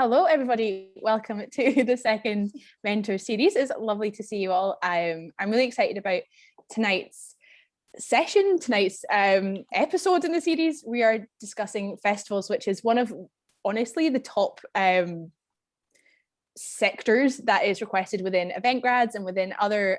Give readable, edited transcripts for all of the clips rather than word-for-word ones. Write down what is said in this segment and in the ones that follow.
Hello, everybody. Welcome to the second Mentor series. It's lovely to see you all. I'm really excited about tonight's session, tonight's episode in the series. We are discussing festivals, which is one of, honestly, the top sectors that is requested within event grads and within other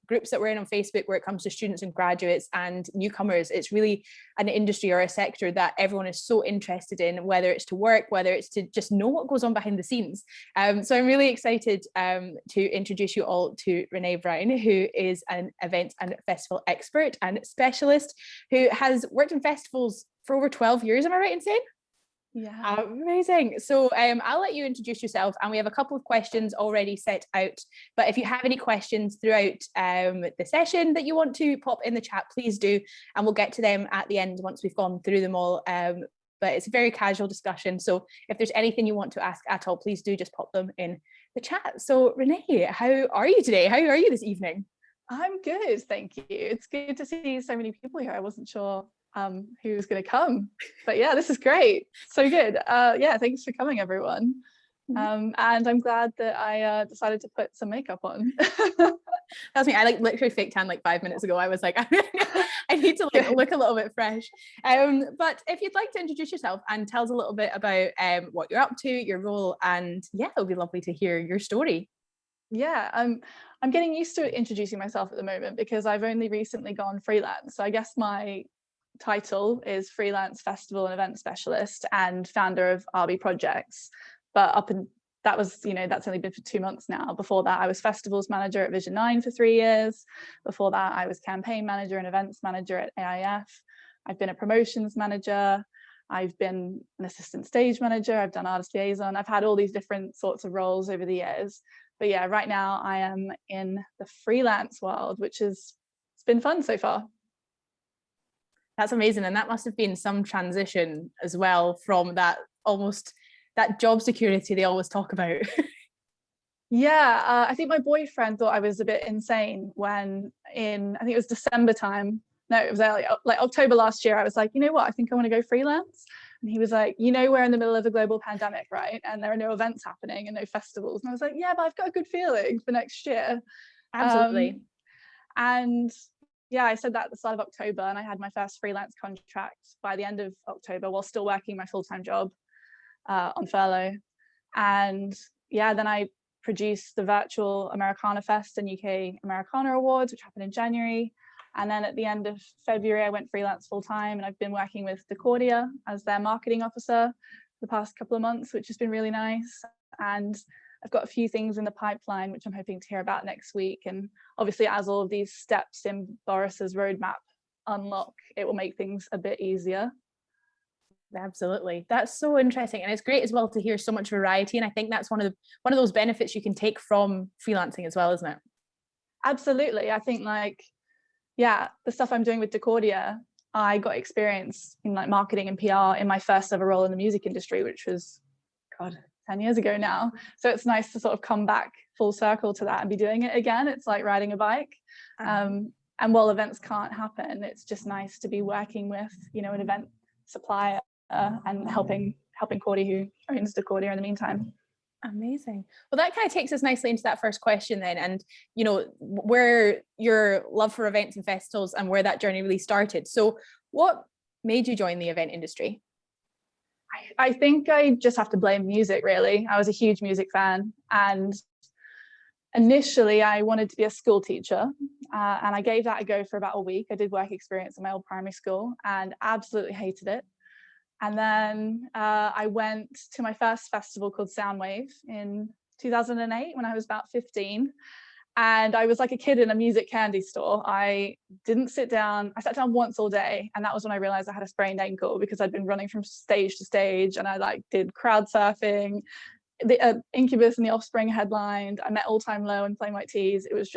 groups that we're in on Facebook where it comes to students and graduates and newcomers. It's really an industry or a sector that everyone is so interested in, whether it's to work, whether it's to just know what goes on behind the scenes. So I'm really excited to introduce you all to Renae Brown, who is an event and festival expert and specialist who has worked in festivals for over 12 years. Am I right in saying? Yeah. Amazing. So I'll let you introduce yourself, and we have a couple of questions already set out, but if you have any questions throughout the session that you want to pop in the chat, please do, and we'll get to them at the end once we've gone through them all. But it's a very casual discussion, so if there's anything you want to ask at all, please do just pop them in the chat. So Renae, how are you today? How are you this evening? I'm good, thank you. It's good to see so many people here. I wasn't sure who was going to come, but yeah, this is great. So good. Yeah, thanks for coming, everyone. And I'm glad that I decided to put some makeup on. That's me. I literally fake tan 5 minutes ago. I was like, I need to look a little bit fresh. But if you'd like to introduce yourself and tell us a little bit about what you're up to, your role, and yeah, it'll be lovely to hear your story. Yeah, I'm getting used to introducing myself at the moment because I've only recently gone freelance. So I guess my title is freelance festival and event specialist and founder of Arby Projects. But that's only been for 2 months now. Before that, I was festivals manager at Vision 9 for 3 years. Before that, I was campaign manager and events manager at AIF. I've been a promotions manager. I've been an assistant stage manager. I've done artist liaison. I've had all these different sorts of roles over the years. But yeah, right now I am in the freelance world, it's been fun so far. That's amazing. And that must have been some transition as well from that job security they always talk about. Yeah, I think my boyfriend thought I was a bit insane when I think it was December time. No, it was like October last year. I was like, you know what? I think I want to go freelance. And he was like, we're in the middle of a global pandemic, right? And there are no events happening and no festivals. And I was like, yeah, but I've got a good feeling for next year. Absolutely. And yeah, I said that at the start of October, and I had my first freelance contract by the end of October while still working my full-time job on furlough. And yeah, then I produced the virtual Americana Fest and UK Americana Awards, which happened in January. And then at the end of February, I went freelance full-time, and I've been working with Decordia as their marketing officer the past couple of months, which has been really nice. And I've got a few things in the pipeline, which I'm hoping to hear about next week. And obviously, as all of these steps in Boris's roadmap unlock, it will make things a bit easier. Absolutely. That's so interesting. And it's great as well to hear so much variety. And I think that's one of those benefits you can take from freelancing as well, isn't it? Absolutely. I think the stuff I'm doing with Decordia, I got experience in marketing and PR in my first ever role in the music industry, which was, 10 years ago now. So it's nice to sort of come back full circle to that and be doing it again. It's like riding a bike. And while events can't happen, it's just nice to be working with, an event supplier and helping Cordy, who owns Decordia in the meantime. Amazing. Well, that kind of takes us nicely into that first question then, and where your love for events and festivals and where that journey really started. So what made you join the event industry? I think I just have to blame music, really. I was a huge music fan, and initially I wanted to be a school teacher, and I gave that a go for about a week. I did work experience in my old primary school and absolutely hated it. And then I went to my first festival called Soundwave in 2008 when I was about 15. And I was like a kid in a music candy store. I didn't sit down. I sat down once all day. And that was when I realized I had a sprained ankle because I'd been running from stage to stage. And I did crowd surfing. The Incubus and the Offspring headlined. I met All Time Low and Plain White Tees. It was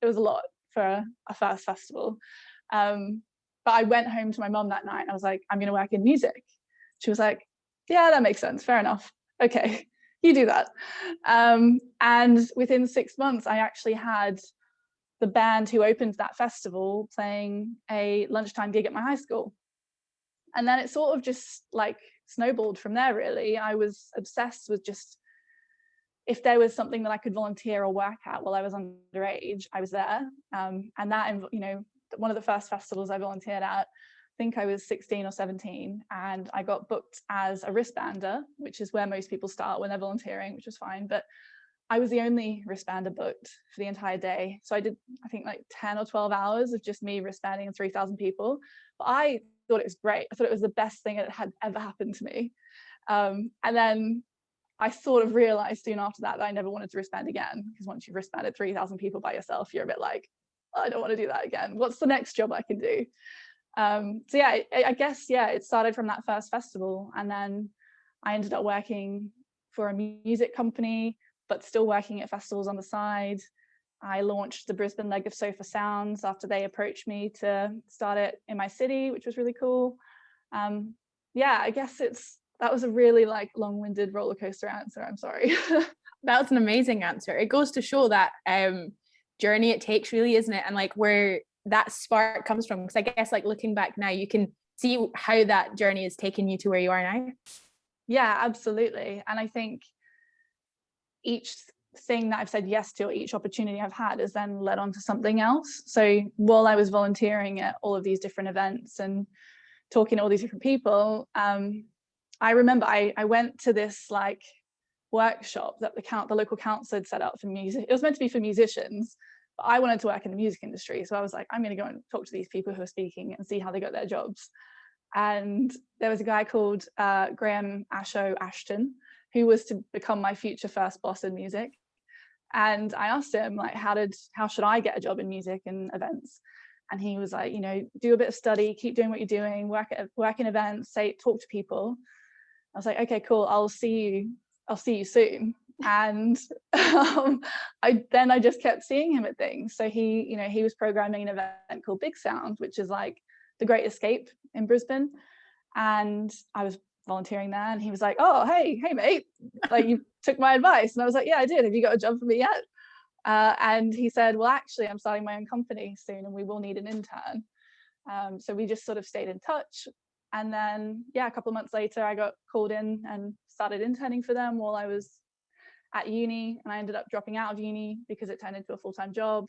a lot for a first festival. But I went home to my mum that night and I was like, I'm going to work in music. She was like, yeah, that makes sense. Fair enough. Okay, you do that. And within 6 months, I actually had the band who opened that festival playing a lunchtime gig at my high school. And then it sort of just snowballed from there, really. I was obsessed with just, if there was something that I could volunteer or work at while I was underage, I was there. And that, you know, one of the first festivals I volunteered at, I think I was 16 or 17, and I got booked as a wristbander, which is where most people start when they're volunteering, which was fine. But I was the only wristbander booked for the entire day. So I did, I think, like 10 or 12 hours of just me wristbanding 3,000 people. But I thought it was great. I thought it was the best thing that had ever happened to me. And then I sort of realized soon after that I never wanted to wristband again, because once you've wristbanded 3,000 people by yourself, you're a bit like, I don't want to do that again. What's the next job I can do? So yeah, I guess, yeah, it started from that first festival, and then I ended up working for a music company, but still working at festivals on the side. I launched the Brisbane leg of Sofa Sounds after they approached me to start it in my city, which was really cool. Yeah, I guess that was a really like long-winded roller coaster answer. I'm sorry. That's an amazing answer. It goes to show that journey it takes, really, isn't it? And like where that spark comes from. Because I guess like looking back now, you can see how that journey has taken you to where you are now. Yeah, absolutely. And I think each thing that I've said yes to, or each opportunity I've had, has then led on to something else. So while I was volunteering at all of these different events and talking to all these different people, I remember I went to this like workshop that the local council had set up for music. It was meant to be for musicians, but I wanted to work in the music industry. So I was like, I'm going to go and talk to these people who are speaking and see how they got their jobs. And there was a guy called Graham Ashton, who was to become my future first boss in music. And I asked him, like, how should I get a job in music and events? And he was like, you know, do a bit of study, keep doing what you're doing, work in events, talk to people. I was like, okay, cool, I'll see you soon. And I just kept seeing him at things. So he was programming an event called Big Sound, which is like the Great Escape in Brisbane. And I was volunteering there, and he was like, oh, hey mate, like, you took my advice. And I was like, yeah, I did. Have you got a job for me yet? And he said, well, actually, I'm starting my own company soon, and we will need an intern. So we just sort of stayed in touch. And then, yeah, a couple of months later, I got called in and started interning for them while I was at uni. And I ended up dropping out of uni because it turned into a full-time job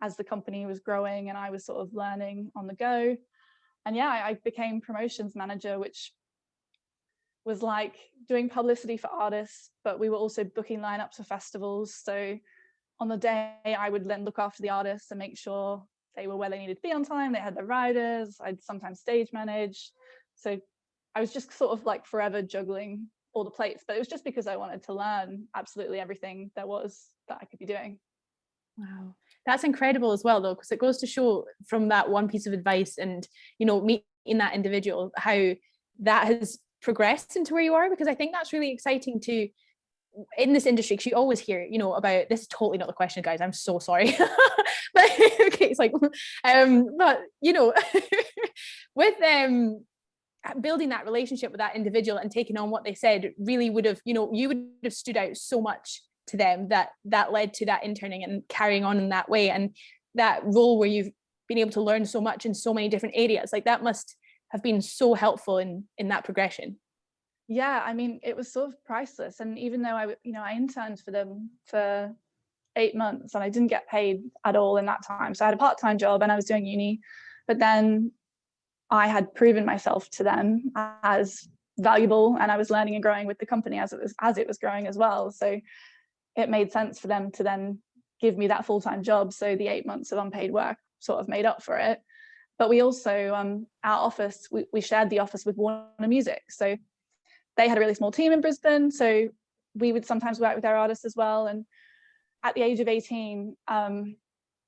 as the company was growing and I was sort of learning on the go. And yeah, I became promotions manager, which was like doing publicity for artists, but we were also booking lineups for festivals. So on the day, I would then look after the artists and make sure they were where they needed to be on time. They had their riders. I'd sometimes stage manage. So I was just sort of like forever juggling all the plates, but it was just because I wanted to learn absolutely everything there was that I could be doing. Wow, that's incredible as well, though, because it goes to show from that one piece of advice and, you know, meeting that individual, how that has progressed into where you are. Because I think that's really exciting to, in this industry, because you always hear, you know, about, this is totally not the question, guys, I'm so sorry. But okay, it's like, but you know, with building that relationship with that individual and taking on what they said really would have, you know, you would have stood out so much to them that led to that interning and carrying on in that way, and that role where you've been able to learn so much in so many different areas. Like, that must have been so helpful in that progression. Yeah, I mean, it was sort of priceless. And even though I interned for them for 8 months and I didn't get paid at all in that time, so I had a part-time job and I was doing uni, but then I had proven myself to them as valuable, and I was learning and growing with the company as it was growing as well. So it made sense for them to then give me that full-time job. So the 8 months of unpaid work sort of made up for it. But we also, our office, we shared the office with Warner Music. So they had a really small team in Brisbane. So we would sometimes work with their artists as well. And at the age of 18,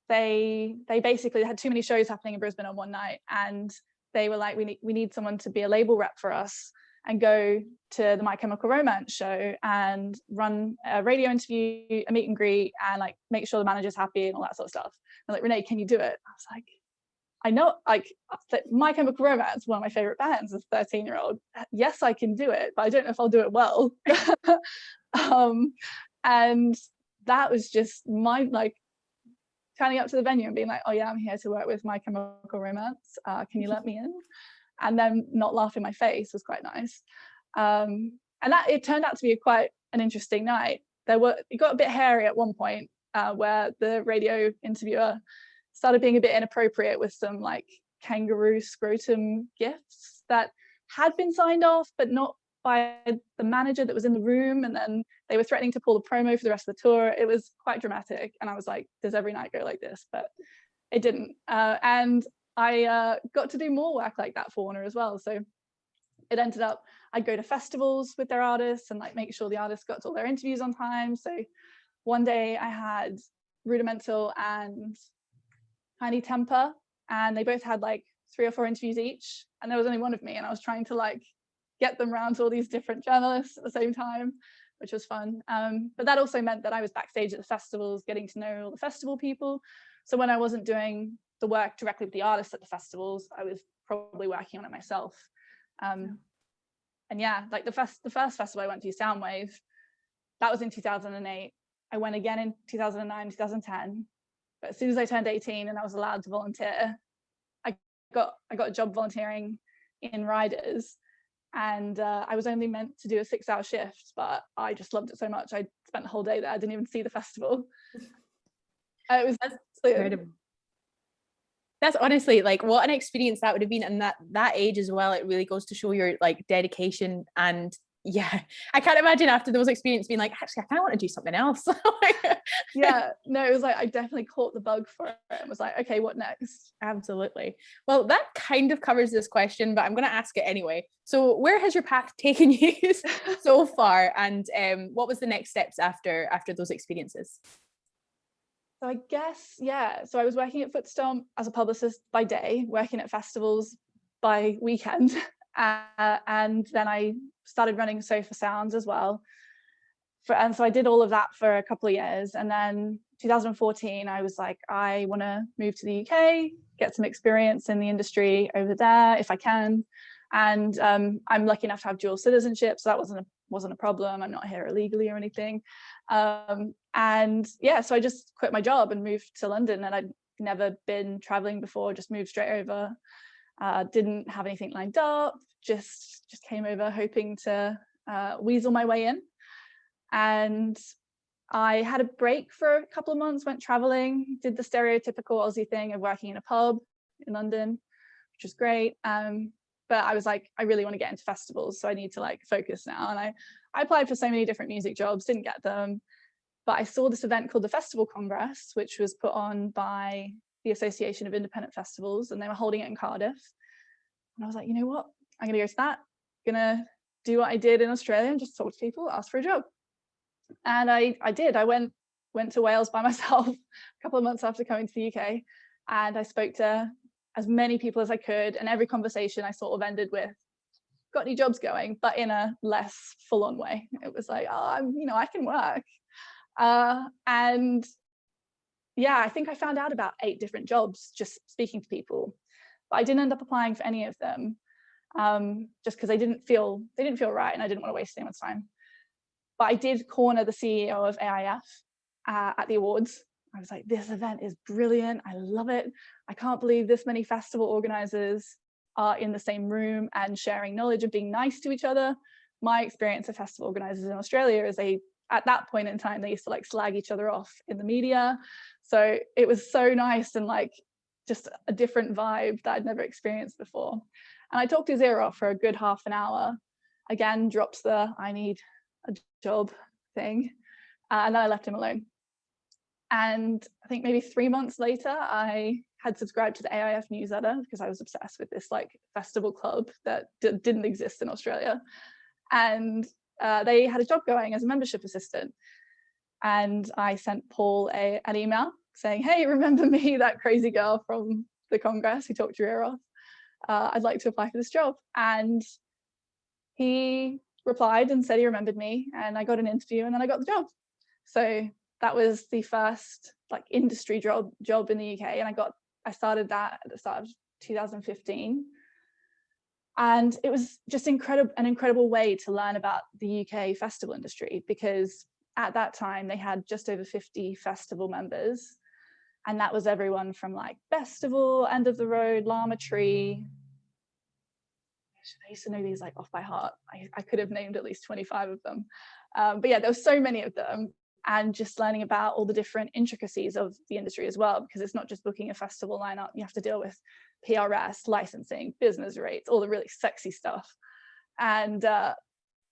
they basically had too many shows happening in Brisbane on one night. And they were like, we need someone to be a label rep for us and go to the My Chemical Romance show and run a radio interview, a meet and greet, and like make sure the manager's happy and all that sort of stuff. I'm like, Renae, can you do it? I was like, I know, like, My Chemical Romance, one of my favorite bands as a 13-year-old. Yes, I can do it, but I don't know if I'll do it well. And that was just my, like, turning up to the venue and being like, oh yeah, I'm here to work with My Chemical Romance. Can you let me in? And then not laugh in my face was quite nice. And that it turned out to be quite an interesting night. It got a bit hairy at one point, where the radio interviewer started being a bit inappropriate with some like kangaroo scrotum gifts that had been signed off, but not by the manager that was in the room. And then they were threatening to pull the promo for the rest of the tour. It was quite dramatic. And I was like, does every night go like this? But it didn't. And I got to do more work like that for Warner as well. So it ended up, I'd go to festivals with their artists and like make sure the artists got to all their interviews on time. So one day I had Rudimental and Tiny Temper, and they both had like 3 or 4 interviews each, and there was only one of me, and I was trying to like get them around to all these different journalists at the same time, which was fun. But that also meant that I was backstage at the festivals, getting to know all the festival people. So when I wasn't doing the work directly with the artists at the festivals, I was probably working on it myself. And yeah, like the first festival I went to, Soundwave, that was in 2008. I went again in 2009, 2010. But as soon as I turned 18 and I was allowed to volunteer, I got a job volunteering in Riders. And I was only meant to do a 6-hour shift, but I just loved it so much. I spent the whole day there. I didn't even see the festival. That's incredible. That's honestly like what an experience that would have been, and that age as well. It really goes to show your like dedication. And yeah, I can't imagine after those experiences being like, actually, I kind of want to do something else. Yeah, no, it was like I definitely caught the bug for it and was like, okay, what next? Absolutely. Well, that kind of covers this question, but I'm going to ask it anyway. So where has your path taken you so far, and what was the next steps after those experiences? So I guess, yeah, so I was working at Footstomp as a publicist by day, working at festivals by weekend, and then I started running Sofa Sounds as well. And so I did all of that for a couple of years, and then 2014 I was like, I want to move to the UK, get some experience in the industry over there if I can. And I'm lucky enough to have dual citizenship, so that wasn't a problem. I'm not here illegally or anything. And yeah, so I just quit my job and moved to London, and I'd never been traveling before, just moved straight over. Didn't have anything lined up, just came over hoping to weasel my way in. And I had a break for a couple of months, went traveling, did the stereotypical Aussie thing of working in a pub in London, which was great. But I was like, I really want to get into festivals, so I need to like focus now. And I applied for so many different music jobs, didn't get them. But I saw this event called the Festival Congress, which was put on by the Association of Independent Festivals, and they were holding it in Cardiff. And I was like, you know what? I'm going to go to that. I'm going to do what I did in Australia and just talk to people, ask for a job. And I did. I went to Wales by myself a couple of months after coming to the UK, and I spoke to as many people as I could, and every conversation I sort of ended with, got any jobs going, but in a less full-on way. It was like, oh, I can work. And yeah, I think I found out about 8 different jobs just speaking to people, but I didn't end up applying for any of them, just because they didn't feel right, and I didn't want to waste anyone's time. But I did corner the CEO of AIF at the awards. I was like, this event is brilliant. I love it. I can't believe this many festival organizers are in the same room and sharing knowledge and being nice to each other. My experience of festival organizers in Australia is at that point in time, they used to like slag each other off in the media. So it was so nice and like just a different vibe that I'd never experienced before. And I talked his ear off for a good half an hour. Again, dropped the I need a job thing, and then I left him alone. And I think maybe 3 months later, I had subscribed to the AIF newsletter because I was obsessed with this like festival club that didn't exist in Australia. And they had a job going as a membership assistant. And I sent Paul an email saying, hey, remember me, that crazy girl from the Congress who talked your ear off? I'd like to apply for this job. And he replied and said he remembered me, and I got an interview, and then I got the job. So that was the first like industry job in the UK, and I started that at the start of 2015. And it was just an incredible way to learn about the UK festival industry, because at that time they had just over 50 festival members, and that was everyone from like Festival, End of the Road, Llama Tree, I used to know these like off by heart. I could have named at least 25 of them. But yeah, there were so many of them, and just learning about all the different intricacies of the industry as well, because it's not just booking a festival lineup. You have to deal with PRS, licensing, business rates, all the really sexy stuff. And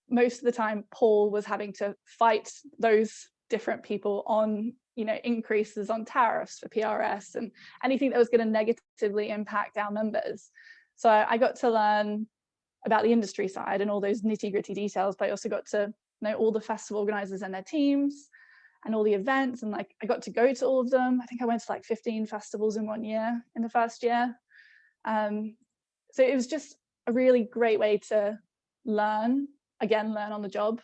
most of the time, Paul was having to fight those different people on, increases on tariffs for PRS and anything that was going to negatively impact our members. So I got to learn about the industry side and all those nitty-gritty details, but I also got to know all the festival organizers and their teams and all the events, and like I got to go to all of them. I think I went to like 15 festivals in 1 year in the first year. So it was just a really great way to learn on the job.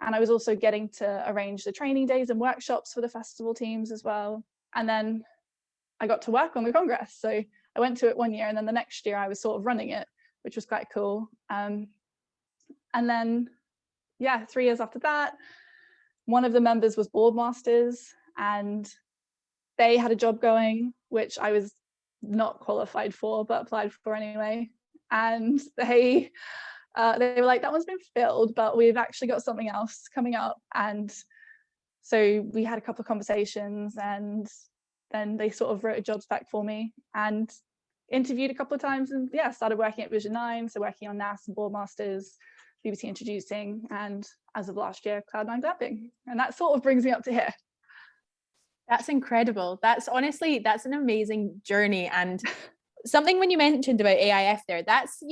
And I was also getting to arrange the training days and workshops for the festival teams as well. And then I got to work on the Congress. So I went to it 1 year, and then the next year I was sort of running it, which was quite cool. And then, 3 years after that, one of the members was Boardmasters, and they had a job going, which I was not qualified for, but applied for anyway. And they were like, that one's been filled, but we've actually got something else coming up. And so we had a couple of conversations, and then they sort of wrote a job spec for me and interviewed a couple of times, and started working at Vision 9, so working on NAS and Boardmasters, BBC Introducing, and as of last year, Cloud9 Glamping. And that sort of brings me up to here. That's incredible. That's an amazing journey. And something when you mentioned about AIF there, that's,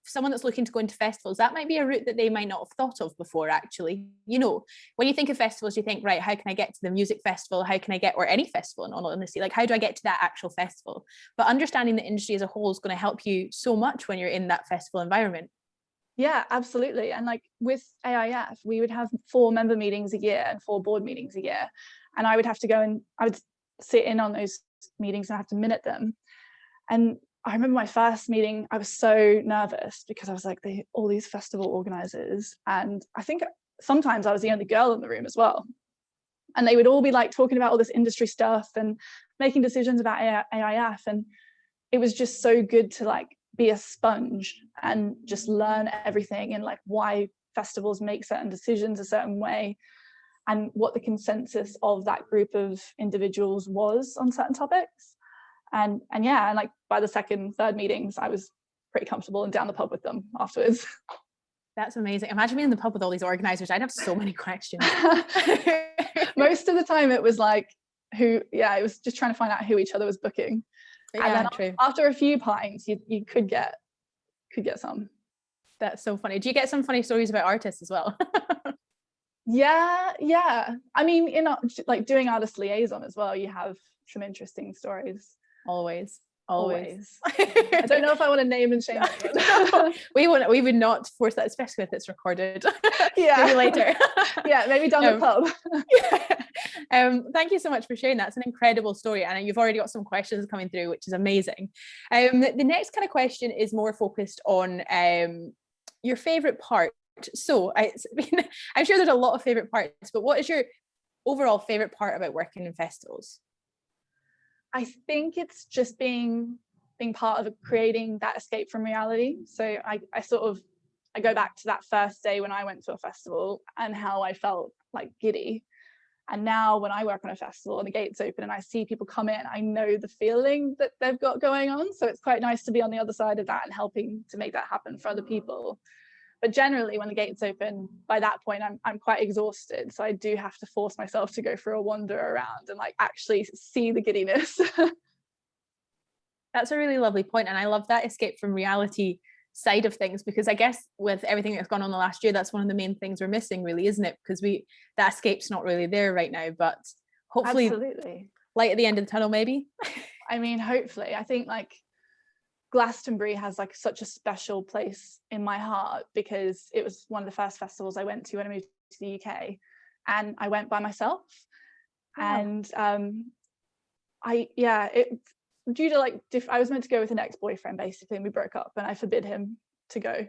someone that's looking to go into festivals, that might be a route that they might not have thought of before, actually. When you think of festivals, you think, right, how can I get to the music festival? How can I get, or any festival in all honesty, like how do I get to that actual festival? But understanding the industry as a whole is going to help you so much when you're in that festival environment. Yeah, absolutely. And like with AIF, we would have 4 member meetings a year and 4 board meetings a year. And I would have to go and I would sit in on those meetings and I have to minute them. And I remember my first meeting, I was so nervous because I was like, all these festival organizers. And I think sometimes I was the only girl in the room as well. And they would all be like talking about all this industry stuff and making decisions about AIF. And it was just so good to like be a sponge and just learn everything and like why festivals make certain decisions a certain way and what the consensus of that group of individuals was on certain topics. And like by the second, third meetings, I was pretty comfortable and down the pub with them afterwards. That's amazing. Imagine being in the pub with all these organizers. I'd have so many questions. Most of the time it was like it was just trying to find out who each other was booking. And then true. After a few pints, you could get some. That's so funny. Do you get some funny stories about artists as well? Yeah. I mean, in like doing artist liaison as well, you have some interesting stories. Always. I don't know if I want to name and shame anyone. We would not force that, especially if it's recorded. Yeah. Maybe later. Yeah, maybe down the pub. Thank you so much for sharing that. It's an incredible story, and you've already got some questions coming through, which is amazing. The next kind of question is more focused on your favorite part. So I'm sure there's a lot of favorite parts, but what is your overall favorite part about working in festivals? I think it's just being part of creating that escape from reality. So I go back to that first day when I went to a festival and how I felt like giddy. And now when I work on a festival and the gates open and I see people come in, I know the feeling that they've got going on. So it's quite nice to be on the other side of that and helping to make that happen for other people. But generally, when the gates open, by that point, I'm quite exhausted. So I do have to force myself to go for a wander around and like actually see the giddiness. That's a really lovely point. And I love that escape from reality side of things, because I guess with everything that's gone on the last year, that's one of the main things we're missing, really, isn't it? Because that escape's not really there right now, but hopefully absolutely light at the end of the tunnel, maybe. I mean, hopefully. I think like Glastonbury has like such a special place in my heart because it was one of the first festivals I went to when I moved to the UK, and I went by myself. Wow. And I was meant to go with an ex-boyfriend basically, and we broke up and I forbid him to go.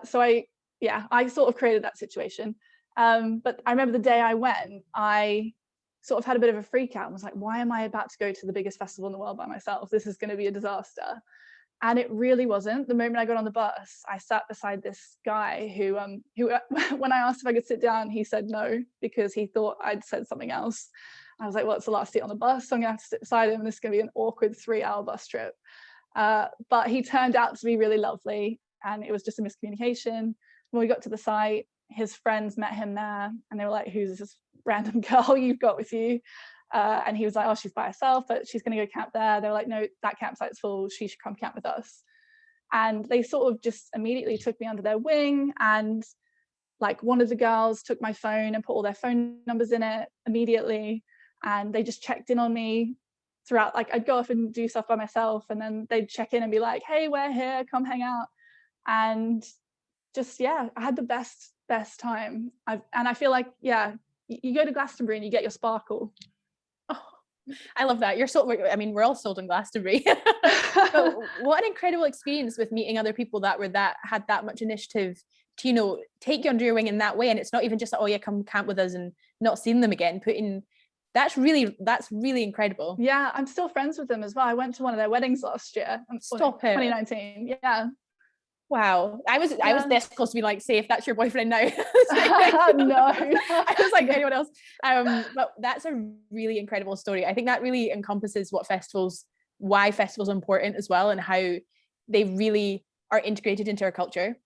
So I sort of created that situation. But I remember the day I went, I sort of had a bit of a freak out and was like, why am I about to go to the biggest festival in the world by myself? This is going to be a disaster. And it really wasn't. The moment I got on the bus, I sat beside this guy who when I asked if I could sit down, he said no, because he thought I'd said something else. I was like, well, it's the last seat on the bus, so I'm gonna have to sit beside him, and this is gonna be an awkward 3-hour bus trip. But he turned out to be really lovely, and it was just a miscommunication. When we got to the site, his friends met him there, and they were like, who's this random girl you've got with you? And he was like, oh, she's by herself, but she's going to go camp there. They were like, no, that campsite's full. She should come camp with us. And they sort of just immediately took me under their wing. And like one of the girls took my phone and put all their phone numbers in it immediately. And they just checked in on me throughout. Like I'd go off and do stuff by myself, and then they'd check in and be like, hey, we're here, come hang out. And just, yeah, I had the best time. And I feel like, yeah, you go to Glastonbury and you get your sparkle. Oh, I love that. You're so, I mean, we're all sold on Glastonbury. But what an incredible experience with meeting other people that had that much initiative to, you know, take you under your wing in that way. And it's not even just like, oh yeah, come camp with us and not seeing them again. That's really incredible. Yeah, I'm still friends with them as well. I went to one of their weddings last year. Stop it. 2019. Yeah. Wow. I was this close to be like, say if that's your boyfriend now. No. I was like anyone else. But that's a really incredible story. I think that really encompasses why festivals are important as well, and how they really are integrated into our culture.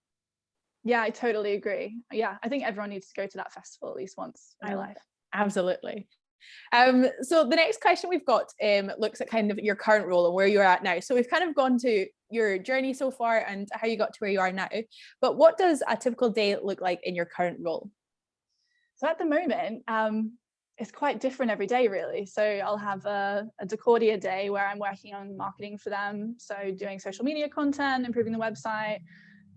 Yeah, I totally agree. Yeah, I think everyone needs to go to that festival at least once in their life. Absolutely. So the next question we've got looks at kind of your current role and where you're at now. So we've kind of gone to your journey so far and how you got to where you are now, but what does a typical day look like in your current role? So at the moment, it's quite different every day, really. So I'll have a Decordia day where I'm working on marketing for them, so doing social media content, improving the website.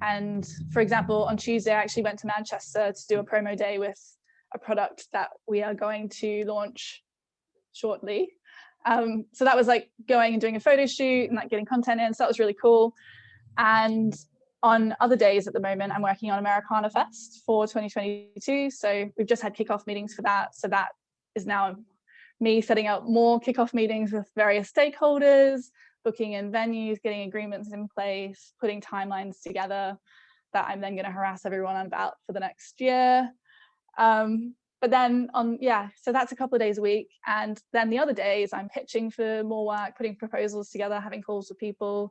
And for example, on Tuesday I actually went to Manchester to do a promo day with a product that we are going to launch shortly. So that was like going and doing a photo shoot and like getting content in, so that was really cool. And on other days at the moment, I'm working on Americana Fest for 2022, so we've just had kickoff meetings for that. So that is now me setting up more kickoff meetings with various stakeholders, booking in venues, getting agreements in place, putting timelines together that I'm then going to harass everyone about for the next year. But then so that's a couple of days a week, and then the other days I'm pitching for more work, putting proposals together, having calls with people,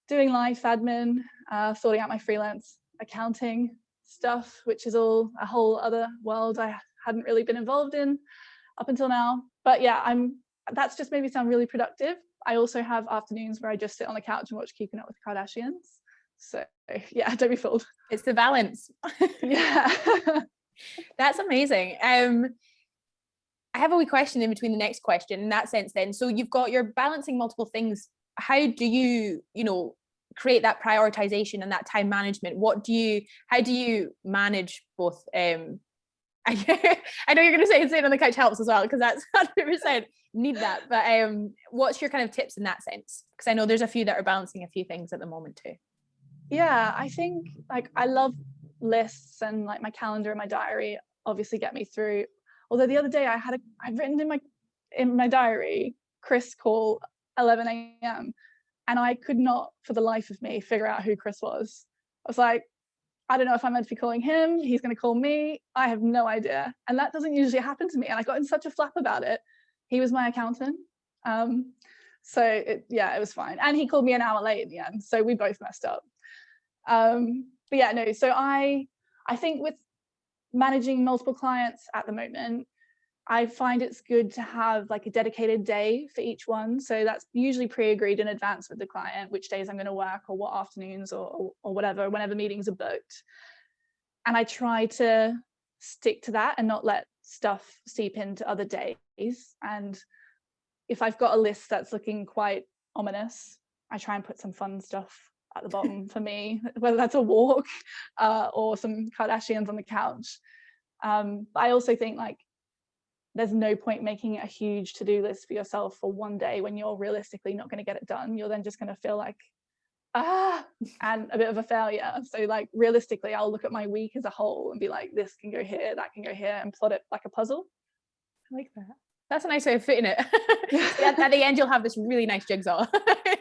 doing life admin, sorting out my freelance accounting stuff, which is all a whole other world I hadn't really been involved in up until now. But yeah, that's just made me sound really productive. I also have afternoons where I just sit on the couch and watch Keeping Up with the Kardashians. So yeah, don't be fooled. It's the balance. Yeah. That's amazing. I have a wee question in between the next question in that sense then. So you're balancing multiple things. How do you create that prioritization and that time management? How do you manage both? I know you're going to say sitting on the couch helps as well, because that's 100% need that. But what's your kind of tips in that sense? Because I know there's a few that are balancing a few things at the moment too. Yeah, I think like I love lists, and like my calendar and my diary obviously get me through. Although the other day I'd written in my diary Chris call 11 a.m. and I could not for the life of me figure out who Chris was. I was like, I don't know if I'm meant to be calling him, he's going to call me, I have no idea. And that doesn't usually happen to me, and I got in such a flap about it. He was my accountant, so it was fine, and he called me an hour late in the end, so we both messed up. But yeah, no, so I think with managing multiple clients at the moment, I find it's good to have like a dedicated day for each one. So that's usually pre-agreed in advance with the client, which days I'm going to work or what afternoons or whatever, whenever meetings are booked. And I try to stick to that and not let stuff seep into other days. And if I've got a list that's looking quite ominous, I try and put some fun stuff at the bottom for me, whether that's a walk or some Kardashians on the couch. But I also think like there's no point making a huge to-do list for yourself for one day when you're realistically not going to get it done. You're then just going to feel like and a bit of a failure. So like realistically, I'll look at my week as a whole and be like, this can go here, that can go here, and plot it like a puzzle. I like that. That's a nice way of fitting it. At the end, you'll have this really nice jigsaw.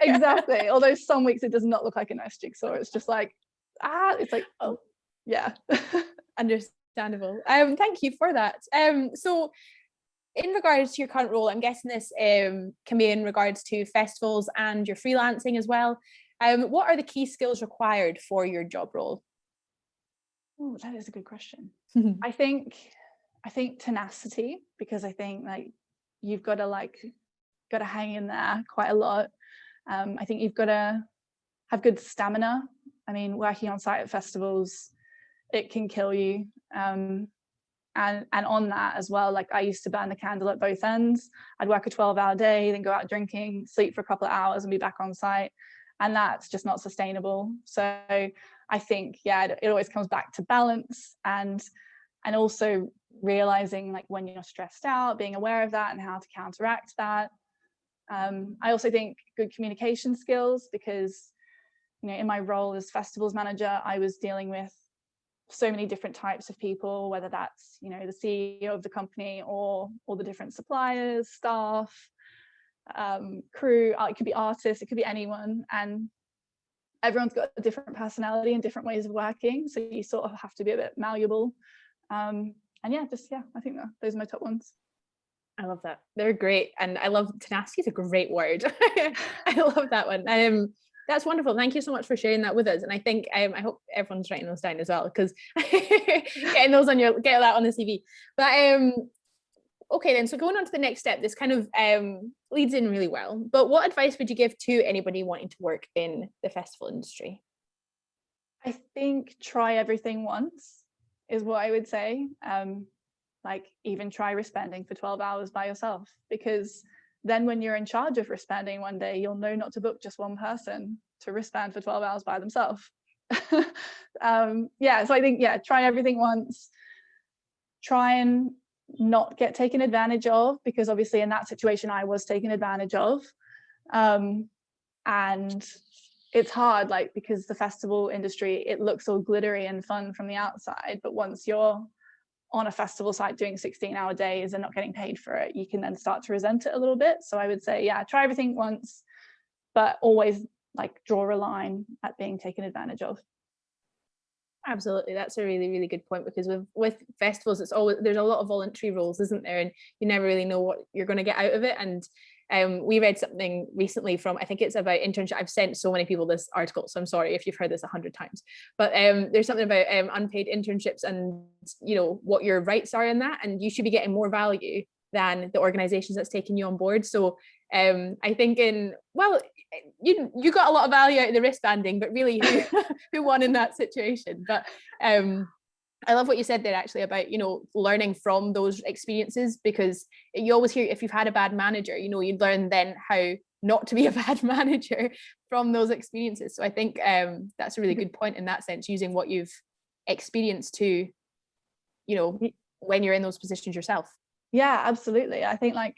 Exactly. Although some weeks it does not look like a nice jigsaw. It's just like, it's like, oh, yeah. Understandable. Thank you for that. So in regards to your current role, I'm guessing this can be in regards to festivals and your freelancing as well. What are the key skills required for your job role? Oh, that is a good question. I think tenacity, because I think like you've got to hang in there quite a lot. I think you've got to have good stamina. I mean, working on site at festivals, it can kill you. And on that as well, like I used to burn the candle at both ends. I'd work a 12-hour day, then go out drinking, sleep for a couple of hours and be back on site. And that's just not sustainable. So I think, it always comes back to balance and also realizing like when you're stressed out, being aware of that and how to counteract that. I also think good communication skills, because, in my role as festivals manager, I was dealing with so many different types of people, whether that's, the CEO of the company or all the different suppliers, staff, crew, it could be artists, it could be anyone. And everyone's got a different personality and different ways of working. So you sort of have to be a bit malleable. I think those are my top ones. I love that. They're great. And I love tenacity is a great word. I love that one. That's wonderful. Thank you so much for sharing that with us. And I think I hope everyone's writing those down as well, because getting those get that on the CV. But okay then, so going on to the next step, this kind of leads in really well. But what advice would you give to anybody wanting to work in the festival industry? I think try everything once is what I would say. Like even try wristbanding for 12 hours by yourself, because then when you're in charge of wristbanding one day, you'll know not to book just one person to wristband for 12 hours by themselves. So I think, try everything once. Try and not get taken advantage of, because obviously in that situation I was taken advantage of. And it's hard, like, because the festival industry, it looks all glittery and fun from the outside, but once you're on a festival site doing 16-hour days and not getting paid for it, you can then start to resent it a little bit. So I would say, try everything once, but always like draw a line at being taken advantage of. Absolutely, that's a really, really good point, because with festivals, there's a lot of voluntary roles, isn't there? And you never really know what you're going to get out of it. And we read something recently from, I think it's about internship. I've sent so many people this article, so I'm sorry if you've heard this 100 times, but there's something about unpaid internships and what your rights are in that, and you should be getting more value than the organizations that's taking you on board. So I think you got a lot of value out of the wristbanding, but really who won in that situation? But I love what you said there actually about, learning from those experiences, because you always hear if you've had a bad manager, you'd learn then how not to be a bad manager from those experiences. So I think that's a really good point in that sense, using what you've experienced to, when you're in those positions yourself. Yeah, absolutely. I think like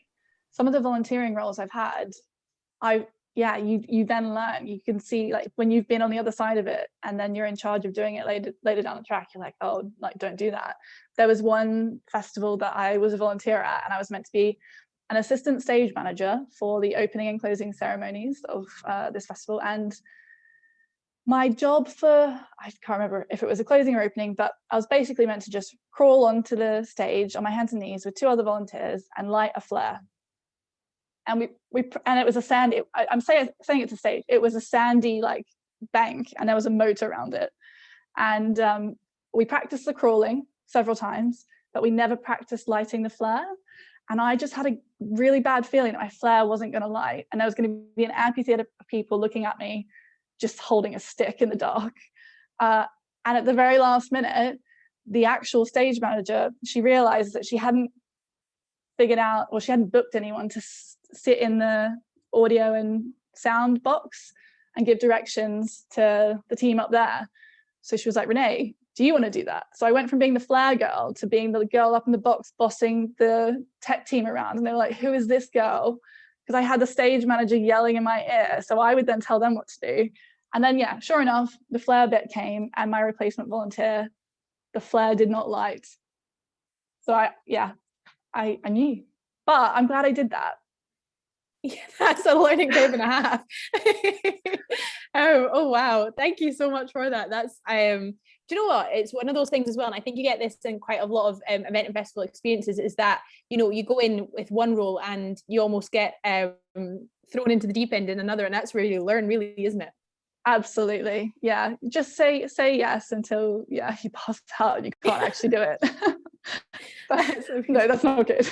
some of the volunteering roles I've had, you then learn. You can see like when you've been on the other side of it and then you're in charge of doing it later down the track, you're like, oh, like don't do that. There was one festival that I was a volunteer at, and I was meant to be an assistant stage manager for the opening and closing ceremonies of this festival. And my job I can't remember if it was a closing or opening, but I was basically meant to just crawl onto the stage on my hands and knees with 2 other volunteers and light a flare. And and it was a sandy, I'm saying it's a stage, it was a sandy like bank, and there was a moat around it. And we practiced the crawling several times, but we never practiced lighting the flare. And I just had a really bad feeling that my flare wasn't going to light, and there was going to be an amphitheater of people looking at me just holding a stick in the dark. And at the very last minute, the actual stage manager, she realized that she hadn't figured out, or she hadn't booked anyone to sit in the audio and sound box and give directions to the team up there. So she was like, Renae, do you want to do that? So I went from being the flare girl to being the girl up in the box bossing the tech team around. And they were like, who is this girl? Because I had the stage manager yelling in my ear. So I would then tell them what to do. And then, sure enough, the flare bit came, and my replacement volunteer, the flare did not light. So I knew. but I'm glad I did that. Yeah, that's a learning curve and a half. Oh wow, thank you so much for that. That's do you know what, it's one of those things as well, and I think you get this in quite a lot of event and festival experiences, is that, you know, you go in with one role and you almost get thrown into the deep end in another, and that's where you learn, really, isn't it? Absolutely. Yeah, just say yes until you pass out and you can't actually do it. No, that's not good.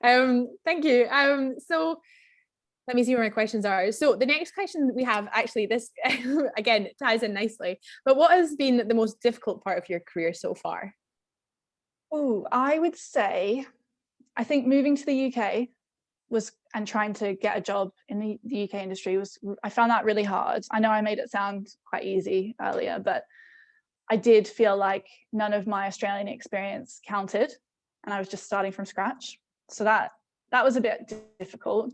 Thank you. So let me see where my questions are. So the next question we have, actually, this again ties in nicely, but what has been the most difficult part of your career so far? Oh, I would say, I think moving to the UK and trying to get a job in the UK industry I found that really hard. I know I made it sound quite easy earlier, but I did feel like none of my Australian experience counted, and I was just starting from scratch. So that was a bit difficult.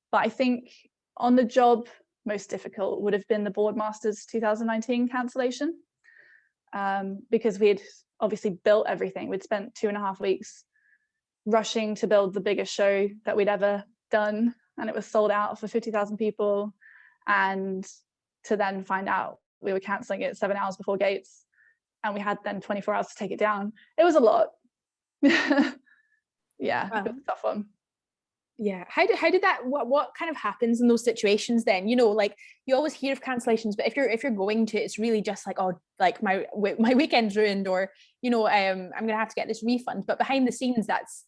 But I think on the job, most difficult would have been the Boardmasters 2019 cancellation, because we had obviously built everything. We'd spent 2.5 weeks rushing to build the biggest show that we'd ever done, and it was sold out for 50,000 people. And to then find out we were cancelling it 7 hours before gates, and we had then 24 hours to take it down. It was a lot. Yeah, wow. It was a tough one. Yeah, how did that, what kind of happens in those situations then? You know, like, you always hear of cancellations, but if you're going to, it's really just like, oh, like my weekend's ruined, or, you know, I'm gonna have to get this refund. But behind the scenes, that's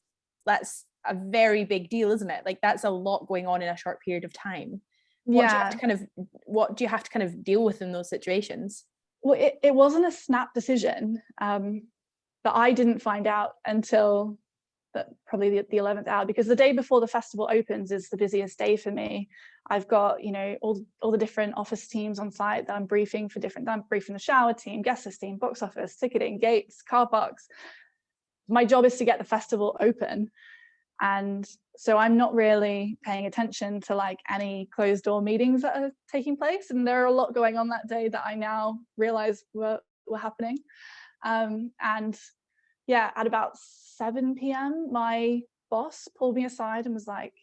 a very big deal, isn't it? Like, that's a lot going on in a short period of time. What do you have to kind of deal with in those situations? Well, it wasn't a snap decision, but I didn't find out until probably the 11th hour, because the day before the festival opens is the busiest day for me. I've got, you know, all the different office teams on site that I'm briefing for I'm briefing the shower team, guest list team, box office, ticketing, gates, car parks. My job is to get the festival open, and so I'm not really paying attention to like any closed door meetings that are taking place, and there are a lot going on that day that I now realize were happening. And yeah, at about 7 p.m, my boss pulled me aside and was like,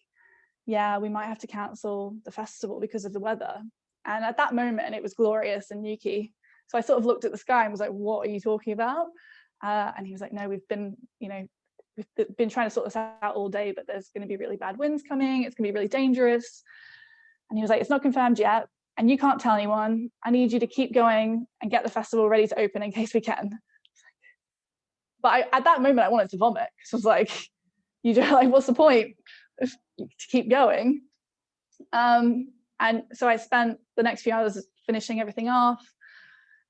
yeah, we might have to cancel the festival because of the weather. And at that moment, it was glorious and Nuki. So I sort of looked at the sky and was like, what are you talking about? And he was like, no, we've been trying to sort this out all day, but there's going to be really bad winds coming. It's going to be really dangerous. And he was like, it's not confirmed yet, and you can't tell anyone. I need you to keep going and get the festival ready to open in case we can. But at that moment, I wanted to vomit, because I was like, you just like, what's the point to keep going? And so I spent the next few hours finishing everything off.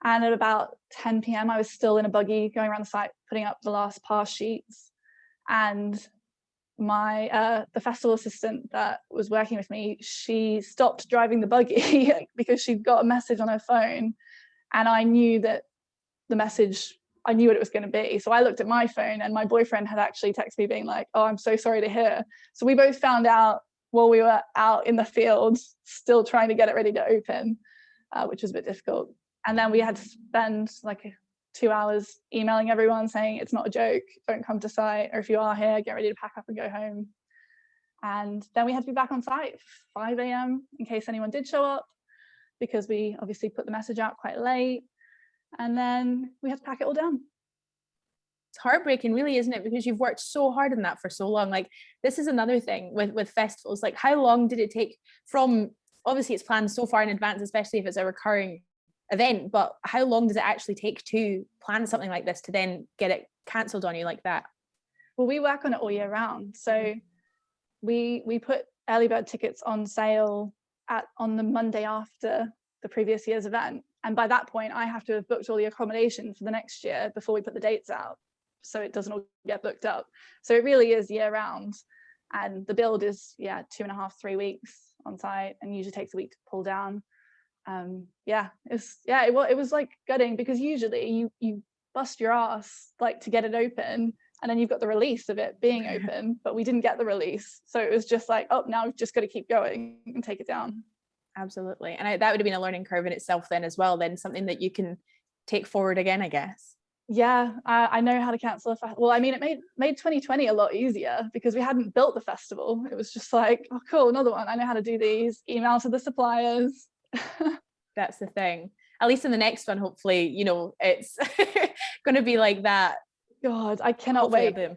And at about 10 p.m, I was still in a buggy going around the site, putting up the last pass sheets. And the festival assistant that was working with me, she stopped driving the buggy because she'd got a message on her phone. And I knew that the message, I knew what it was going to be. So I looked at my phone, and my boyfriend had actually texted me being like, oh, I'm so sorry to hear. So we both found out while we were out in the field, still trying to get it ready to open, which was a bit difficult. And then we had to spend like 2 hours emailing everyone saying, it's not a joke, don't come to site, or if you are here, get ready to pack up and go home. And then we had to be back on site at 5 a.m. in case anyone did show up, because we obviously put the message out quite late. And then we had to pack it all down. It's heartbreaking, really, isn't it? Because you've worked so hard on that for so long. Like, this is another thing with festivals. Like, how long did it take from, obviously it's planned so far in advance, especially if it's a recurring event, but how long does it actually take to plan something like this to then get it cancelled on you like that? Well, we work on it all year round. So we put early bird tickets on sale on the Monday after the previous year's event. And by that point, I have to have booked all the accommodation for the next year before we put the dates out, so it doesn't all get booked up. So it really is year round. And the build is 2.5, 3 weeks on site, and usually takes a week to pull down. It was like gutting, because usually you bust your ass like to get it open, and then you've got the release of it being open, but we didn't get the release. So it was just like, oh, now we've just got to keep going and take it down. Absolutely. And that would have been a learning curve in itself then as well, then something that you can take forward again, I guess. Yeah, I know how to cancel a festival. Well, I mean, it made 2020 a lot easier because we hadn't built the festival. It was just like, oh, cool, another one. I know how to do these. Email to the suppliers. That's the thing. At least in the next one, hopefully, you know, it's going to be like that. God, I cannot Hopefully wait.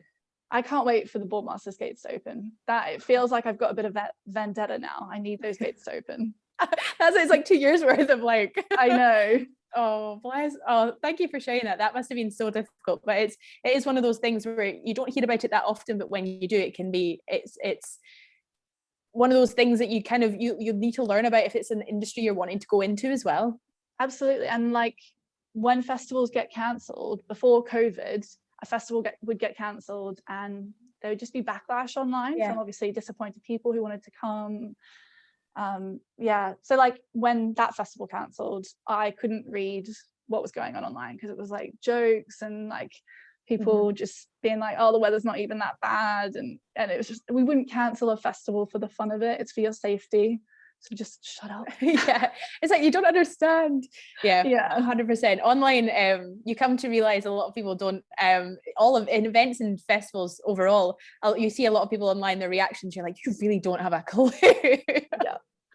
I can't wait for the Boardmasters gates to open. That it feels like I've got a bit of that vendetta now. I need those gates to open. It's like 2 years worth of like. I know. Oh, bless. Oh, thank you for sharing that. That must have been so difficult, but it is one of those things where you don't hear about it that often, but when you do, it can be, it's one of those things that you kind of, you need to learn about if it's an industry you're wanting to go into as well. Absolutely. And like when festivals get cancelled before COVID, a festival would get cancelled and there would just be backlash online from obviously disappointed people who wanted to come. So like when that festival cancelled, I couldn't read what was going on online because it was like jokes and like people just being like, oh, the weather's not even that bad, and it was just, we wouldn't cancel a festival for the fun of it. It's for your safety, so just shut up. Yeah, it's like you don't understand. Yeah 100%. Online, you come to realize a lot of people don't, all of in events and festivals overall, you see a lot of people online, their reactions, you're like, you really don't have a clue.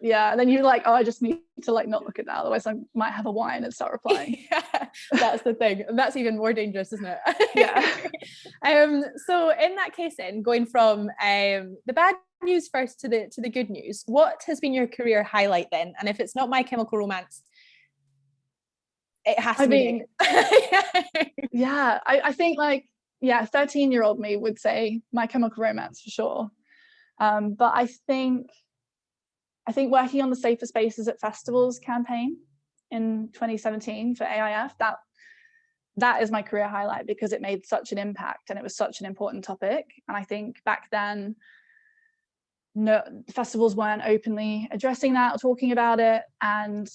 Yeah, and then you're like, oh, I just need to like not look at that, otherwise I might have a wine and start replying. Yeah, that's the thing. That's even more dangerous, isn't it? Yeah. So in that case then, going from the bad news first to the good news, what has been your career highlight then? And if it's not My Chemical Romance, it has to be. Yeah, I think like, 13-year-old me would say My Chemical Romance for sure. But I think working on the Safer Spaces at Festivals campaign in 2017 for AIF, that is my career highlight because it made such an impact and it was such an important topic. And I think back then, no, festivals weren't openly addressing that or talking about it, and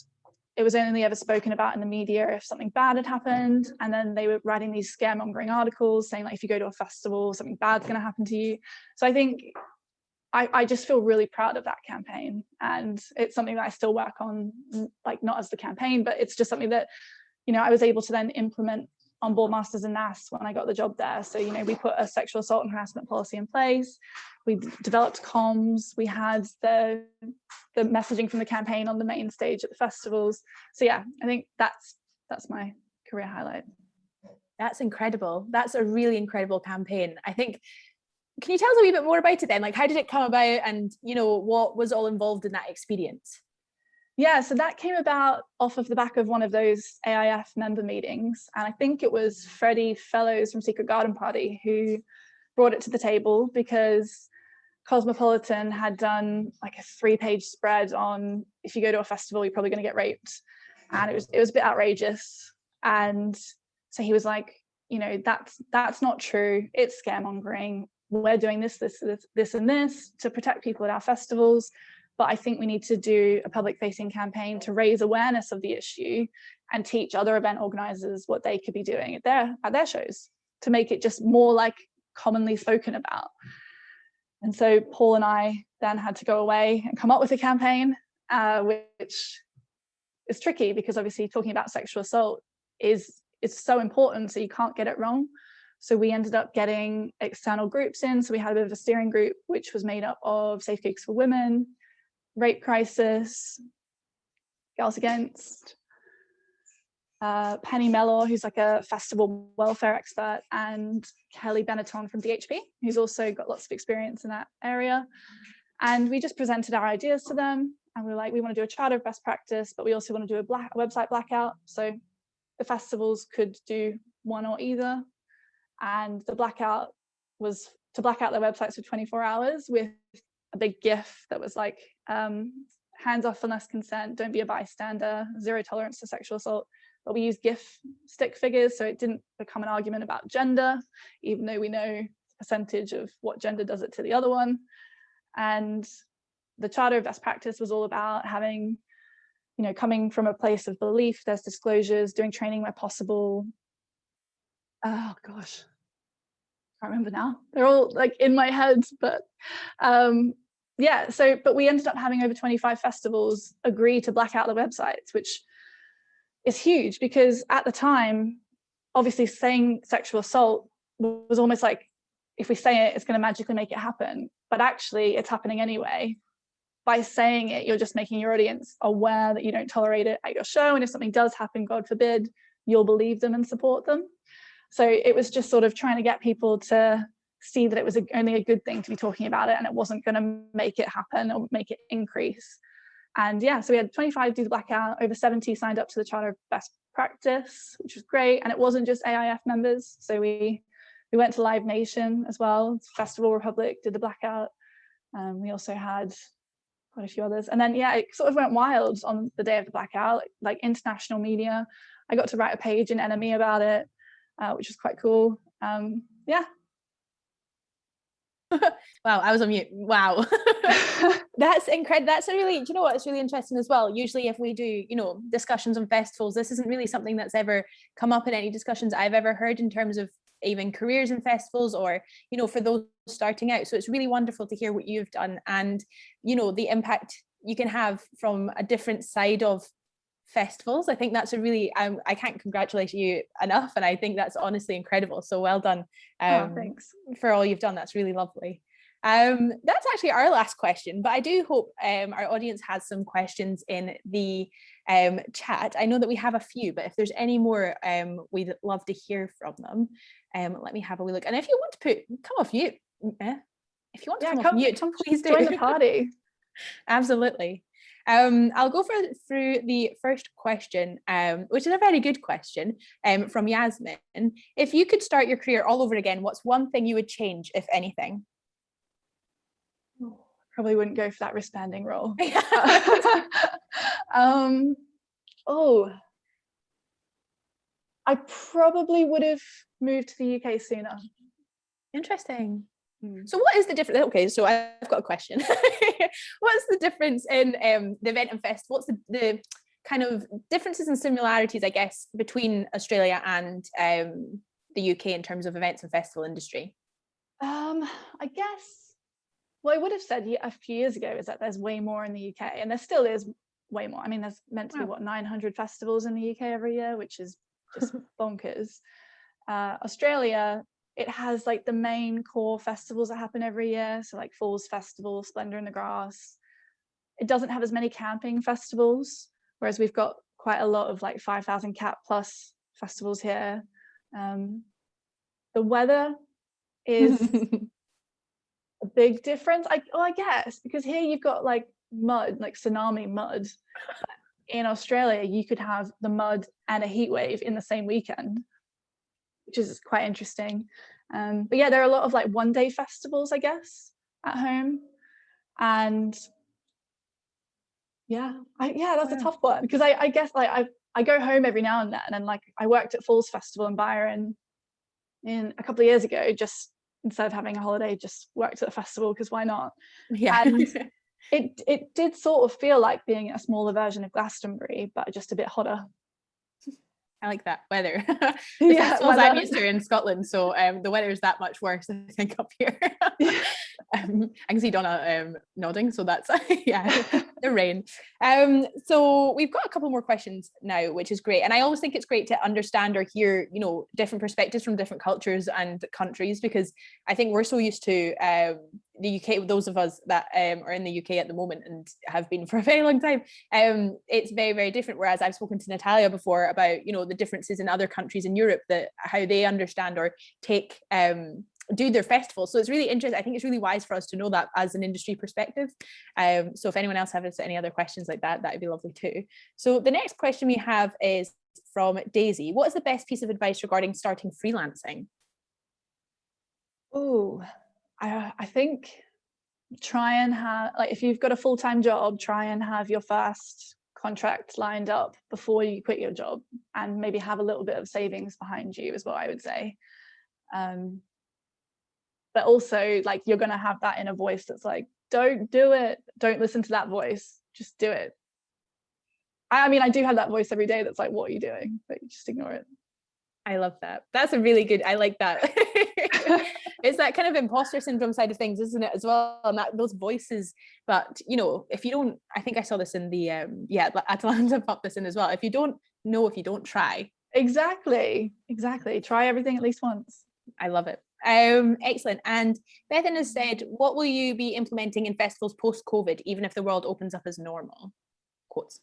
it was only ever spoken about in the media if something bad had happened. And then they were writing these scaremongering articles saying like, if you go to a festival, something bad's going to happen to you. So I think I just feel really proud of that campaign, and it's something that I still work on, like not as the campaign, but it's just something that, you know, I was able to then implement on Boardmasters and NAS when I got the job there. So, you know, we put a sexual assault and harassment policy in place. We developed comms. We had the messaging from the campaign on the main stage at the festivals. So yeah, I think that's my career highlight. That's incredible. That's a really incredible campaign. I think, can you tell us a wee bit more about it then? Like, how did it come about, and, you know, what was all involved in that experience? Yeah, so that came about off of the back of one of those AIF member meetings. And I think it was Freddie Fellows from Secret Garden Party who brought it to the table because Cosmopolitan had done like a 3-page spread on, if you go to a festival, you're probably going to get raped. And it was a bit outrageous. And so he was like, you know, that's not true. It's scaremongering. We're doing this and this to protect people at our festivals. But I think we need to do a public facing campaign to raise awareness of the issue and teach other event organizers what they could be doing at their shows to make it just more like commonly spoken about. And so Paul and I then had to go away and come up with a campaign, which is tricky because obviously talking about sexual assault is so important, so you can't get it wrong. So we ended up getting external groups in. So we had a bit of a steering group, which was made up of Safe Gigs for Women, Rape Crisis, Girls Against, Penny Mellor, who's like a festival welfare expert, and Kelly Benetton from DHB, who's also got lots of experience in that area. And we just presented our ideas to them. And we were like, we want to do a charter of best practice, but we also want to do a website blackout. So the festivals could do one or either. And the blackout was to black out their websites for 24 hours with a big GIF that was like, hands off unless consent, don't be a bystander, zero tolerance to sexual assault. But we used GIF stick figures, so it didn't become an argument about gender, even though we know the percentage of what gender does it to the other one. And the charter of best practice was all about having, you know, coming from a place of belief, there's disclosures, doing training where possible. Oh gosh, I can't remember now. They're all like in my head, but but we ended up having over 25 festivals agree to black out the websites, which is huge because at the time obviously saying sexual assault was almost like, if we say it, it's going to magically make it happen, but actually it's happening anyway. By saying it, you're just making your audience aware that you don't tolerate it at your show, and if something does happen, God forbid, you'll believe them and support them. So it was just sort of trying to get people to see that it was only a good thing to be talking about it, and it wasn't going to make it happen or make it increase. And yeah, so we had 25 do the blackout, over 70 signed up to the Charter of Best Practice, which was great. And it wasn't just AIF members. So we went to Live Nation as well. Festival Republic did the blackout. We also had quite a few others. And then, yeah, it sort of went wild on the day of the blackout, like international media. I got to write a page in NME about it, which was quite cool. Yeah. Wow, I was on mute. Wow. That's incredible. That's a really, do you know what, it's really interesting as well. Usually if we do, you know, discussions on festivals, this isn't really something that's ever come up in any discussions I've ever heard in terms of even careers in festivals, or, you know, for those starting out. So it's really wonderful to hear what you've done, and, you know, the impact you can have from a different side of festivals. I think that's a really, I can't congratulate you enough, and I think that's honestly incredible. So well done. Thanks for all you've done. That's really lovely. That's actually our last question, but I do hope our audience has some questions in the chat. I know that we have a few, but if there's any more, we'd love to hear from them. Let me have a wee look. And if you want to come off mute, if you want to come off mute, please do. Join the party. Absolutely. I'll go through the first question, which is a very good question, from Yasmin. If you could start your career all over again, what's one thing you would change, if anything? Probably wouldn't go for that wristbanding role. I probably would have moved to the UK sooner. Interesting. So what is the difference? Okay, so I've got a question. What's the difference in the event and festival? What's the kind of differences and similarities, I guess, between Australia and the UK in terms of events and festival industry? I guess what I would have said a few years ago is that there's way more in the UK, and there still is way more. I mean, there's meant to be 900 festivals in the UK every year, which is just bonkers. Australia, it has like the main core festivals that happen every year, so like Falls Festival, Splendor in the Grass. It doesn't have as many camping festivals, whereas we've got quite a lot of like 5,000 cap plus festivals here. The weather is a big difference, I guess, because here you've got like mud, like tsunami mud. In Australia, you could have the mud and a heat wave in the same weekend, which is quite interesting. But yeah, there are a lot of like one-day festivals, I guess, at home. And that's a tough one, because I guess like I go home every now and then, and like I worked at Falls Festival in Byron in a couple of years ago, just instead of having a holiday, just worked at a festival, because why not? Yeah. And it did sort of feel like being a smaller version of Glastonbury, but just a bit hotter. I like that weather. The festivals I'm used to in Scotland, so the weather is that much worse, I think, up here. I can see Donna nodding, so that's the rain. So we've got a couple more questions now, which is great, and I always think it's great to understand or hear, you know, different perspectives from different cultures and countries, because I think we're so used to the UK, those of us that are in the UK at the moment and have been for a very long time, it's very, very different. Whereas I've spoken to Natalia before about, you know, the differences in other countries in Europe, that how they understand or take do their festivals. So it's really interesting. I think it's really wise for us to know that as an industry perspective. So if anyone else has any other questions like that, that would be lovely too. So the next question we have is from Daisy. What is the best piece of advice regarding starting freelancing? Oh, I think try and have, like, if you've got a full-time job, try and have your first contract lined up before you quit your job, and maybe have a little bit of savings behind you, is what I would say. But also, like, you're going to have that inner voice that's like, don't do it, don't listen to that voice, just do it. I mean, I do have that voice every day that's like, what are you doing? But you just ignore it. I love that. That's a really good, I like that. It's that kind of imposter syndrome side of things, isn't it, as well? And that those voices, but you know, if you don't, I think I saw this in the Atalanta popped this in as well. If you don't know, if you don't try, Exactly. Try everything at least once. I love it. Excellent. And Bethan has said, what will you be implementing in festivals post-COVID, even if the world opens up as normal? Quotes.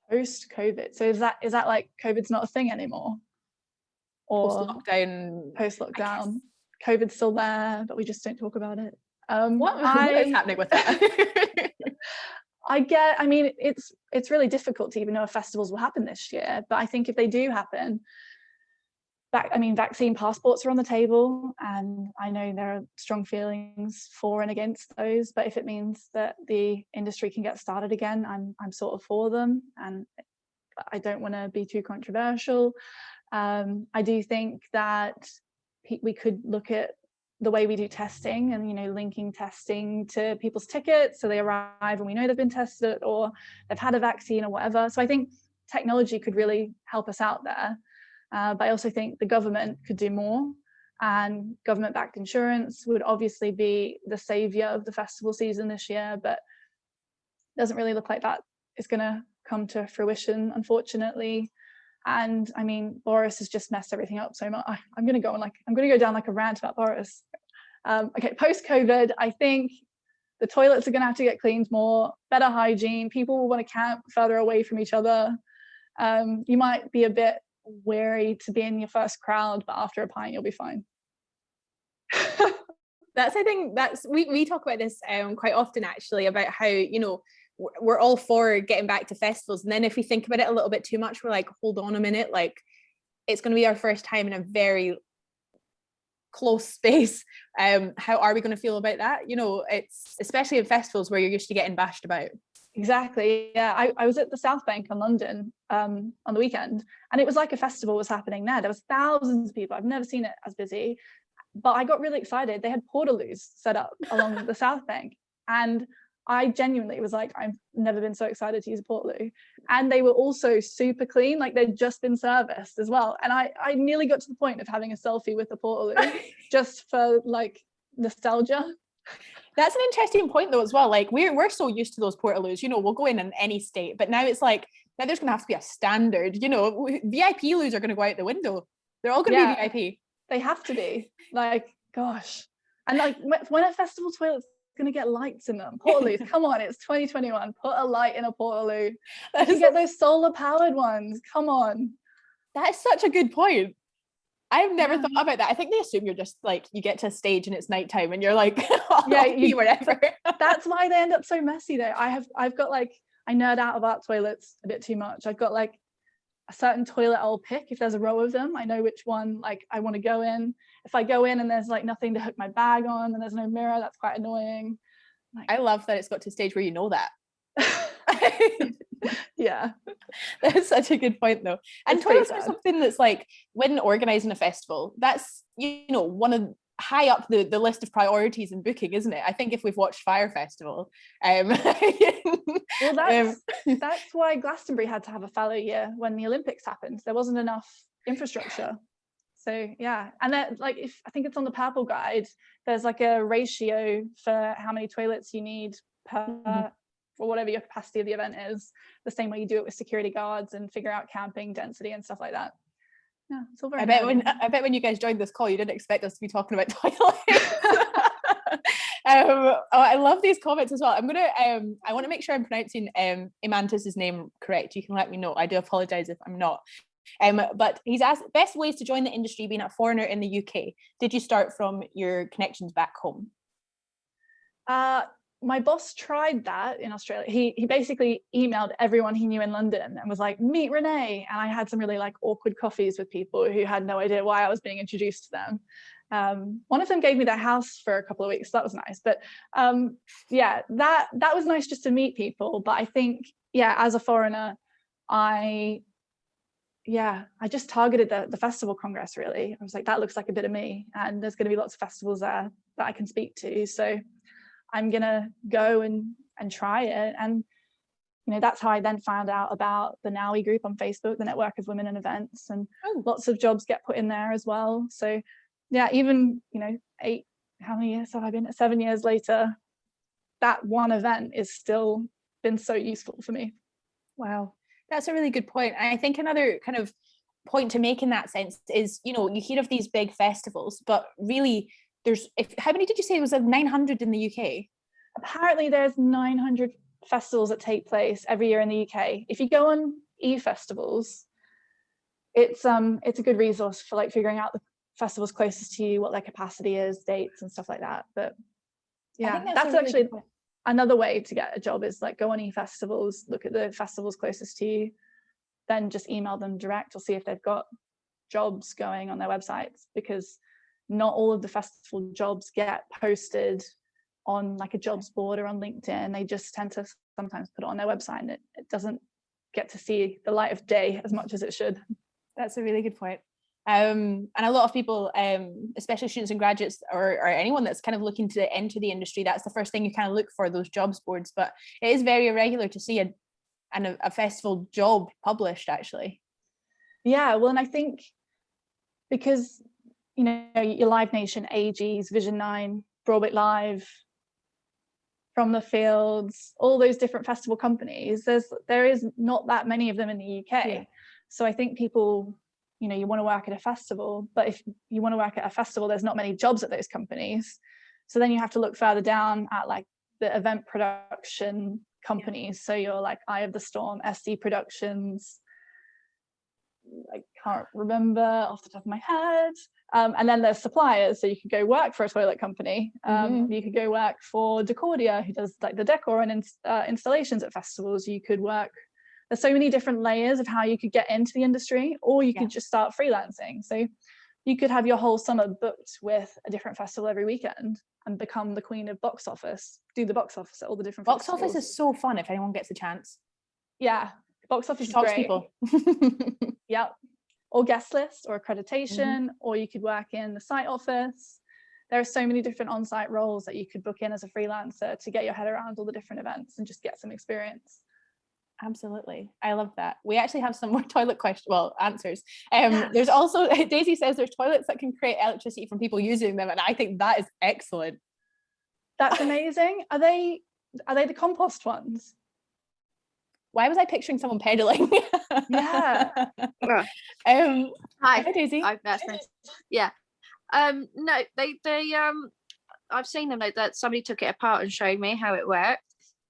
Post-COVID. So is that like COVID's not a thing anymore? Or post-lockdown? Post-lockdown. COVID's still there, but we just don't talk about it. What is happening with that? I mean, it's really difficult to even know if festivals will happen this year, but I think if they do happen, vaccine passports are on the table, and I know there are strong feelings for and against those, but if it means that the industry can get started again, I'm sort of for them, and I don't want to be too controversial. I do think that we could look at the way we do testing and, linking testing to people's tickets so they arrive and we know they've been tested or they've had a vaccine or whatever. So I think technology could really help us out there. But I also think the government could do more, and government-backed insurance would obviously be the savior of the festival season this year, but it doesn't really look like that is going to come to fruition, unfortunately. And I mean, Boris has just messed everything up so much. I'm going to go down like a rant about Boris. Okay, post-COVID, I think the toilets are going to have to get cleaned more, better hygiene. People will want to camp further away from each other. You might be a bit wary to be in your first crowd, but after a pint, you'll be fine. We talk about this quite often, actually, about how, we're all for getting back to festivals, and then if we think about it a little bit too much, we're like, hold on a minute, like it's going to be our first time in a very close space. How are we going to feel about that? It's especially in festivals where you're used to getting bashed about. Exactly. Yeah, I was at the South Bank in London on the weekend, and it was like a festival was happening there. There was thousands of people. I've never seen it as busy, but I got really excited. They had portaloos set up along the South Bank, and I genuinely was like, I've never been so excited to use a portaloo. And they were also super clean, like they'd just been serviced as well. And I nearly got to the point of having a selfie with the portaloo just for like nostalgia. That's an interesting point though as well. Like we're so used to those portaloos, we'll go in any state, but now it's like, now there's gonna have to be a standard, VIP loos are gonna go out the window. They're all gonna be VIP. They have to be, like, gosh. And like when a festival toilet's gonna get lights in them, portaloos, come on, it's 2021, put a light in a portaloo. You can get those solar powered ones, come on. That is such a good point. I've never thought about that. I think they assume you're just like, you get to a stage and it's nighttime and you're like, whatever. That's why they end up so messy though. I've got like, I nerd out about toilets a bit too much. I've got like a certain toilet I'll pick if there's a row of them. I know which one like I want to go in. If I go in and there's like nothing to hook my bag on and there's no mirror, that's quite annoying. Like, I love that it's got to a stage where you know that. Yeah, that's such a good point though. And toilets are something that's like, when organising a festival, that's one of high up the list of priorities in booking, isn't it? I think if we've watched Fire Festival, well, that's why Glastonbury had to have a fallow year when the Olympics happened. There wasn't enough infrastructure. So yeah, and then like, if I think it's on the Purple Guide, there's like a ratio for how many toilets you need per for whatever your capacity of the event is, the same way you do it with security guards and figure out camping density and stuff like that. Yeah, it's all very I bet when you guys joined this call, you didn't expect us to be talking about toilets. I love these comments as well. I want to make sure I'm pronouncing Imantas's name correct. You can let me know. I do apologize if I'm not. But he's asked, best ways to join the industry being a foreigner in the UK. Did you start from your connections back home? My boss tried that in Australia. He basically emailed everyone he knew in London and was like, meet Renae. And I had some really like awkward coffees with people who had no idea why I was being introduced to them. One of them gave me their house for a couple of weeks. So that was nice. But that was nice just to meet people. But I think, as a foreigner, I just targeted the festival congress, really. I was like, that looks like a bit of me. And there's going to be lots of festivals there that I can speak to. So I'm gonna go and try it. And that's how I then found out about the NOWI group on Facebook, the Network of Women in Events, and lots of jobs get put in there as well. So even how many years have I been? 7 years later, that one event is still been so useful for me. Wow, that's a really good point. And I think another kind of point to make in that sense is, you know, you hear of these big festivals, but really how many did you say? It was like 900 in the UK? Apparently there's 900 festivals that take place every year in the UK. If you go on e-festivals, it's a good resource for like figuring out the festivals closest to you, what their capacity is, dates and stuff like that. But yeah, that's really actually another way to get a job, is like go on e-festivals, look at the festivals closest to you, then just email them direct or see if they've got jobs going on their websites, because not all of the festival jobs get posted on like a jobs board or on LinkedIn. They just tend to sometimes put it on their website, and it doesn't get to see the light of day as much as it should. That's a really good point. And a lot of people, especially students and graduates, or anyone that's kind of looking to enter the industry, that's the first thing you kind of look for, those jobs boards. But it is very irregular to see a festival job published, actually. Yeah, well, and I think because, you know, your Live Nation, AGs, Vision 9, Broadway Live, From the Fields, all those different festival companies, there is not that many of them in the UK. Yeah. So I think people, you know, you want to work at a festival, but if you want to work at a festival, there's not many jobs at those companies. So then you have to look further down at like the event production companies. So you're like Eye of the Storm, SD Productions, I can't remember off the top of my head. And then there's suppliers. So you could go work for a toilet company. You could go work for Decordia, who does like the decor and installations at festivals. You could work, there's so many different layers of how you could get into the industry, or you could just start freelancing. So you could have your whole summer booked with a different festival every weekend and become the queen of box office, do the box office at all the different festivals. Box office is so fun if anyone gets a chance. Yeah, box office is great. People. Yeah, or guest list or accreditation, or you could work in the site office. There are so many different on-site roles that you could book in as a freelancer to get your head around all the different events and just get some experience. Absolutely. I love that. We actually have some more toilet answers. There's also, Daisy says there's toilets that can create electricity from people using them, and I think that is excellent. That's amazing. Are they the compost ones? Why was I picturing someone pedaling? Yeah. Hi, Daisy. Yeah. No, they I've seen them, like that somebody took it apart and showed me how it worked.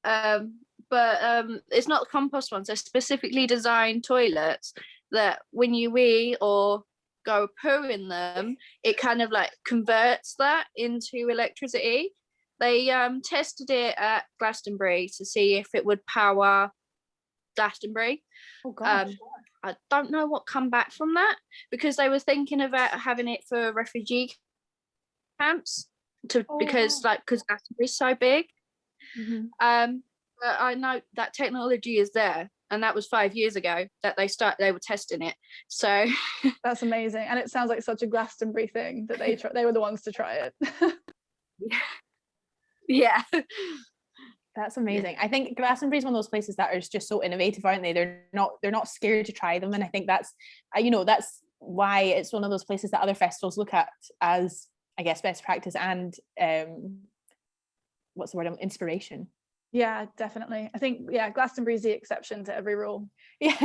But it's not the compost ones. They're specifically designed toilets that when you wee or go poo in them, it kind of like converts that into electricity. They tested it at Glastonbury to see if it would power Glastonbury. Oh gosh. I don't know what come back from that, because they were thinking about having it for refugee camps because Glastonbury's so big. But I know that technology is there, and that was 5 years ago that they were testing it. So that's amazing, and it sounds like such a Glastonbury thing that they were the ones to try it. Yeah. That's amazing. I think Glastonbury is one of those places that are just so innovative, aren't they? They're not scared to try them, and I think that's why it's one of those places that other festivals look at as, I guess, best practice and what's the word? Inspiration. Yeah, definitely. I think Glastonbury is the exception to every rule. Yeah.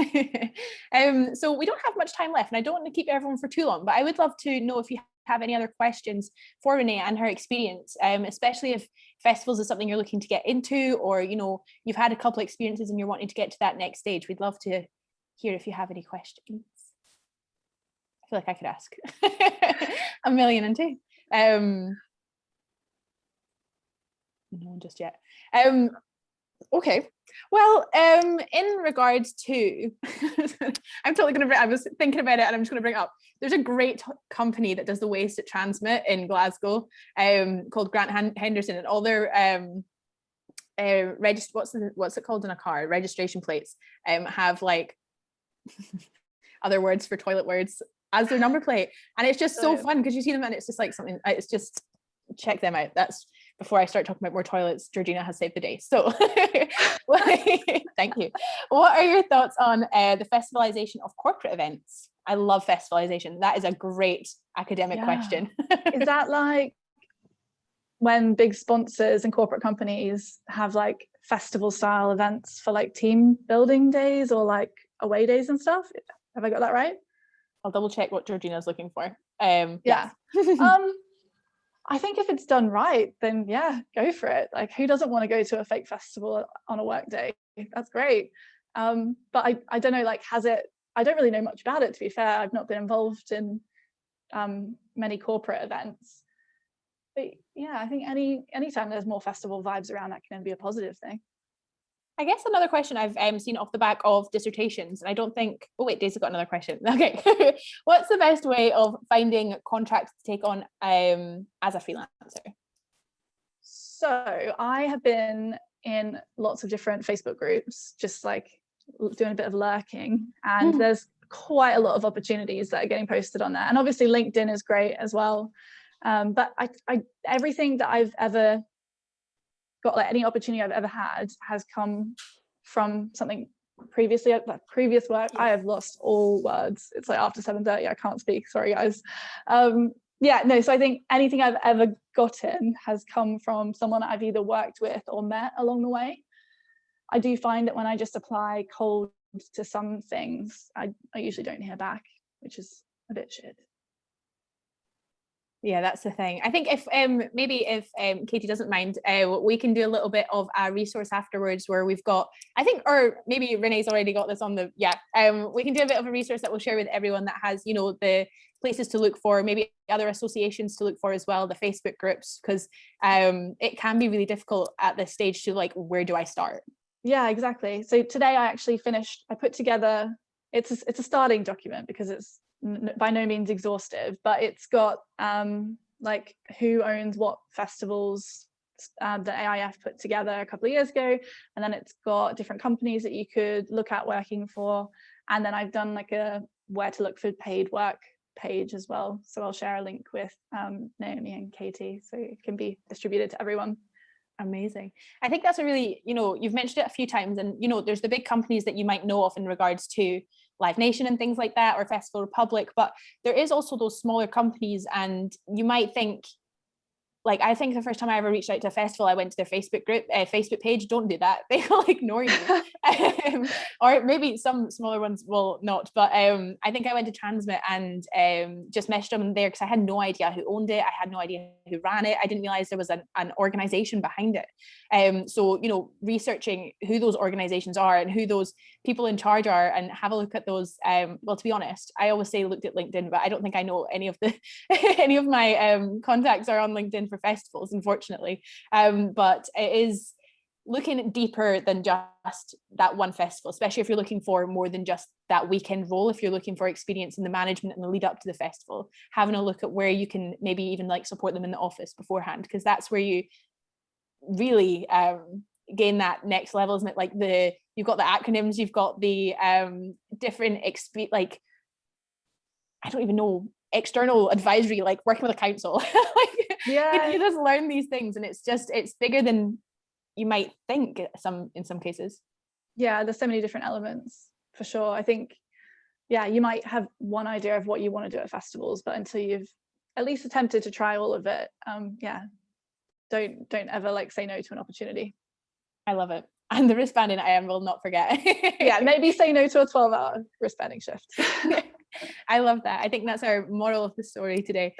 So we don't have much time left, and I don't want to keep everyone for too long, but I would love to know if you have any other questions for Renae and her experience, especially if festivals is something you're looking to get into, or you've had a couple of experiences and you're wanting to get to that next stage. We'd love to hear if you have any questions. I feel like I could ask a million and two. No one just yet. Okay. Well, in regards to, I was thinking about it and I'm just going to bring it up. There's a great company that does the waste at Transmit in Glasgow, called Grant Henderson, and all their what's it called in a car? Registration plates have like other words for toilet words as their number plate, and it's just so fun because you see them and it's just like something. It's just, check them out. That's before I start talking about more toilets. Georgina has saved the day. So thank you. What are your thoughts on the festivalization of corporate events? I love festivalization. That is a great academic question. Is that like when big sponsors and corporate companies have like festival style events for like team building days or like away days and stuff? Have I got that right? I'll double check what Georgina's looking for. Yeah. I think if it's done right, then yeah, go for it. Like, who doesn't want to go to a fake festival on a work day? That's great. But I don't know, like, I don't really know much about it, to be fair. I've not been involved in many corporate events. But yeah, I think anytime there's more festival vibes around, that can be a positive thing. I guess another question I've seen off the back of dissertations, and I don't think, oh wait, Daisy's got another question. Okay. What's the best way of finding contracts to take on as a freelancer? So I have been in lots of different Facebook groups, just like doing a bit of lurking, and there's quite a lot of opportunities that are getting posted on there. And obviously LinkedIn is great as well. But I everything that I've ever got, like any opportunity I've ever had, has come from something previously, like previous work. I have lost all words. It's like after 7:30, I can't speak, sorry guys. Yeah, no, so I think anything I've ever gotten has come from someone I've either worked with or met along the way. I do find that when I just apply cold to some things, I usually don't hear back, which is a bit shit. Yeah, that's the thing. I think if maybe if Katie doesn't mind, we can do a little bit of a resource afterwards where we've got, I think, or maybe Renee's already got this on the, we can do a bit of a resource that we'll share with everyone that has, you know, the places to look for, maybe other associations to look for as well, the Facebook groups, because it can be really difficult at this stage to like, where do I start? Yeah, exactly. So today I actually I put together, it's a starting document because it's by no means exhaustive, but it's got like who owns what festivals that AIF put together a couple of years ago, and then it's got different companies that you could look at working for, and then I've done like a where to look for paid work page as well, so I'll share a link with Naomi and Katie so it can be distributed to everyone. Amazing. I think that's a really, you know, you've mentioned it a few times, and you know, there's the big companies that you might know of in regards to Live Nation and things like that, or Festival Republic, but there is also those smaller companies, and you might think, like, I think the first time I ever reached out to a festival, I went to their Facebook group, Facebook page. Don't do that. They will ignore you. Or maybe some smaller ones will not. But I think I went to Transmit and just messaged them there because I had no idea who owned it. I had no idea who ran it. I didn't realize there was an organization behind it. So, you know, researching who those organizations are and who those people in charge are, and have a look at those. Well, to be honest, I always say looked at LinkedIn, but I don't think I know any of the any of my contacts are on LinkedIn for festivals, unfortunately. But it is looking deeper than just that one festival, especially if you're looking for more than just that weekend role. If you're looking for experience in the management and the lead up to the festival, having a look at where you can maybe even like support them in the office beforehand, because that's where you really gain that next level, isn't it? Like you've got the acronyms, you've got the different like, I don't even know, external advisory, like working with a council. Like, yeah, you just learn these things, and it's bigger than you might think in some cases. Yeah, there's so many different elements for sure. I think, yeah, you might have one idea of what you want to do at festivals, but until you've at least attempted to try all of it, don't ever like say no to an opportunity. I love it. And the wristbanding I will not forget. Yeah, maybe say no to a 12-hour wristbanding shift. I love that. I think that's our moral of the story today.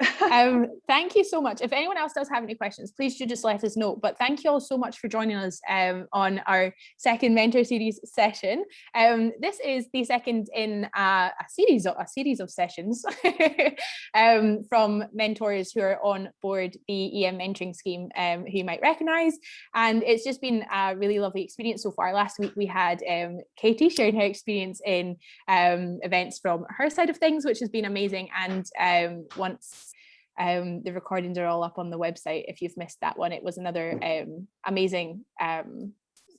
Thank you so much. If anyone else does have any questions, please do just let us know. But thank you all so much for joining us on our second Mentor Series session. This is the second in a series of sessions from mentors who are on board the EM mentoring scheme, who you might recognise. And it's just been a really lovely experience so far. Last week we had Katie sharing her experience in events from her side of things, which has been amazing. And once the recordings are all up on the website, if you've missed that one, it was another amazing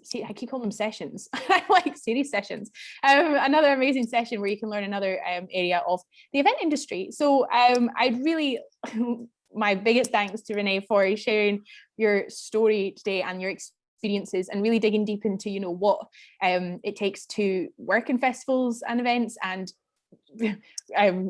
see, I keep calling them sessions. I like series sessions. Another amazing session where you can learn another area of the event industry. So I'd really my biggest thanks to Renae for sharing your story today and your experiences, and really digging deep into, you know, what it takes to work in festivals and events, and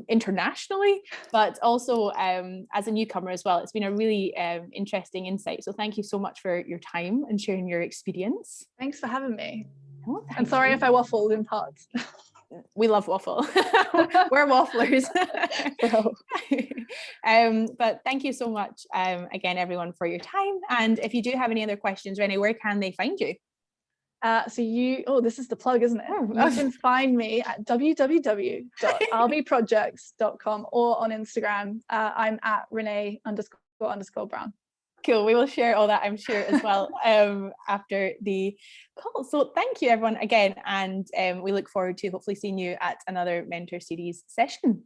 internationally, but also as a newcomer as well. It's been a really interesting insight. So thank you so much for your time and sharing your experience. Thanks for having me. Oh, I'm sorry if I waffled in parts. We love waffle. We're wafflers. But thank you so much again, everyone, for your time. And if you do have any other questions, Renae, where can they find you? This is the plug, isn't it? You can find me at www.arbyprojects.com or on Instagram. I'm at Renae__Brown. Cool. We will share all that, I'm sure, as well after the call. So thank you, everyone, again. And we look forward to hopefully seeing you at another Mentor Series session.